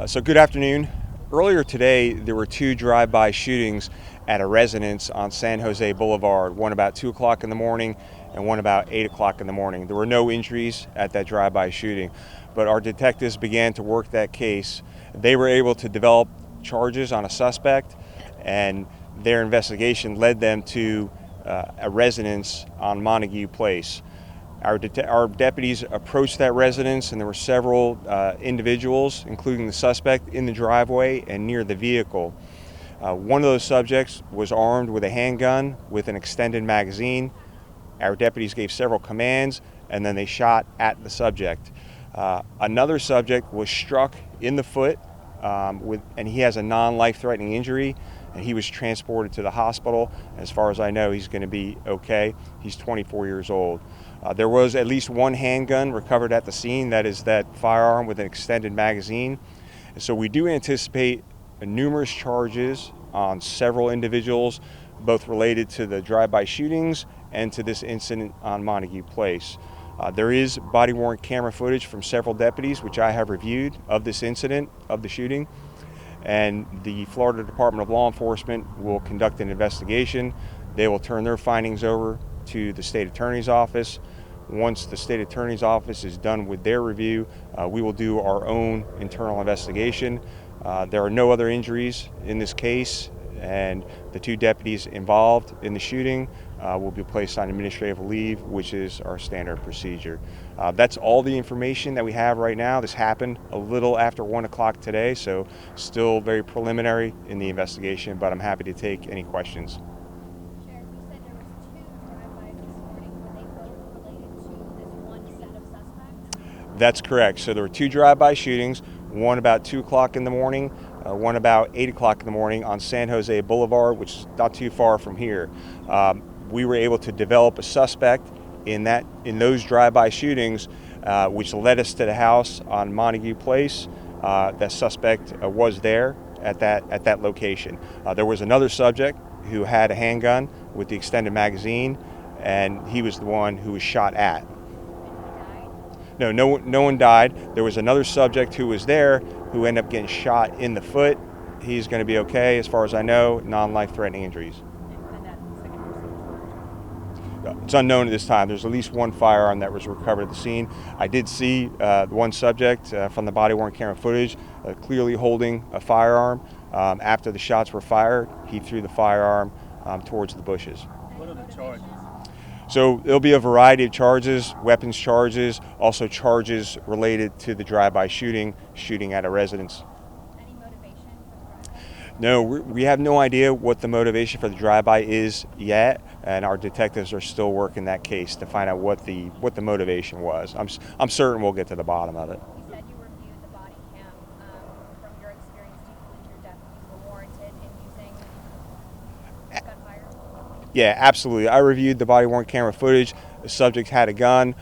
So good afternoon. Earlier today, there were two drive-by shootings at a residence on San Jose Boulevard, one about 2 o'clock in the morning and one about 8 o'clock in the morning. There were no injuries at that drive-by shooting, but our detectives began to work that case. They were able to develop charges on a suspect, and their investigation led them to a residence on Montague Place. Our deputies approached that residence, and there were several individuals, including the suspect, in the driveway and near the vehicle. One of those subjects was armed with a handgun with an extended magazine. Our deputies gave several commands, and then they shot at the subject. Another subject was struck in the foot, and he has a non-life-threatening injury, and he was transported to the hospital. As far as I know, he's going to be okay. He's 24 years old. There was at least one handgun recovered at the scene, that is that firearm with an extended magazine. So we do anticipate numerous charges on several individuals, both related to the drive-by shootings and to this incident on Montague Place. There is body-worn camera footage from several deputies, which I have reviewed, of this incident, of the shooting. And the Florida Department of Law Enforcement will conduct an investigation. They will turn their findings over to the state attorney's office. Once the state attorney's office is done with their review, we will do our own internal investigation. There are no other injuries in this case, and the two deputies involved in the shooting will be placed on administrative leave, which is our standard procedure. That's all the information that we have right now. This happened a little after 1 o'clock today, so still very preliminary in the investigation, but I'm happy to take any questions. Sheriff, you said there was two drive-bys this morning. Were they both related to this one set of suspects? That's correct. So there were two drive-by shootings, one about 2 o'clock in the morning, one about 8 o'clock in the morning on San Jose Boulevard, which is not too far from here. We were able to develop a suspect in those drive-by shootings, which led us to the house on Montague Place. That suspect was there at that location. There was another subject who had a handgun with the extended magazine, and he was the one who was shot at. No one died. There was another subject who was there who ended up getting shot in the foot. He's going to be okay, as far as I know, non-life-threatening injuries. It's unknown at this time. There's at least one firearm that was recovered at the scene. I did see one subject from the body-worn camera footage clearly holding a firearm. After the shots were fired, he threw the firearm towards the bushes. What are the charges? So there'll be a variety of charges, weapons charges, also charges related to the drive-by shooting at a residence. Any motivation for the drive-by? No, we have no idea what the motivation for the drive-by is yet, and our detectives are still working that case to find out what the motivation was. I'm certain we'll get to the bottom of it. You said you reviewed the body cam. From your experience, do you believe your deputies were warranted in using gunfire? Yeah, absolutely. I reviewed the body-worn camera footage. The subject had a gun.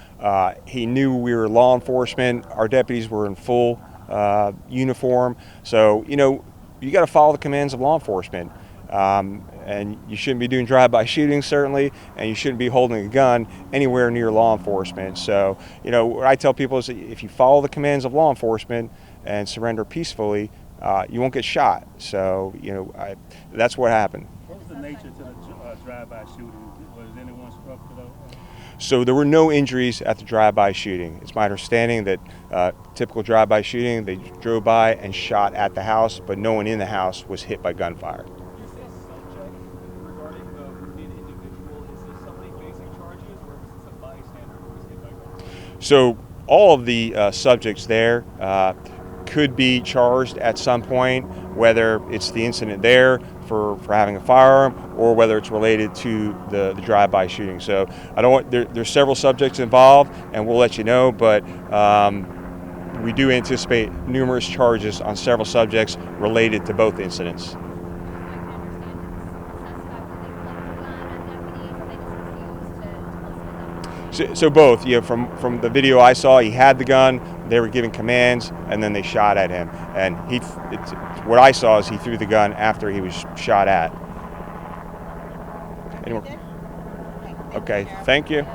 He knew we were law enforcement. Our deputies were in full uniform. So, you got to follow the commands of law enforcement. And you shouldn't be doing drive-by shootings, certainly, and you shouldn't be holding a gun anywhere near law enforcement. So, what I tell people is that if you follow the commands of law enforcement and surrender peacefully, you won't get shot. So, that's what happened. What was the nature to the drive-by shooting? Was anyone struck to those? So there were no injuries at the drive-by shooting. It's my understanding that typical drive-by shooting, they drove by and shot at the house, but no one in the house was hit by gunfire. Is this subject regarding the wounded individual, is this somebody facing charges, or was this a bystander who was hit by gunfire? So all of the subjects there could be charged at some point, whether it's the incident there for having a firearm or whether it's related to the drive-by shooting. So there's several subjects involved, and we'll let you know, but we do anticipate numerous charges on several subjects related to both incidents. So both, from the video I saw, he had the gun, they were giving commands, and then they shot at him. And what I saw is he threw the gun after he was shot at. Anyone? Okay, thank you.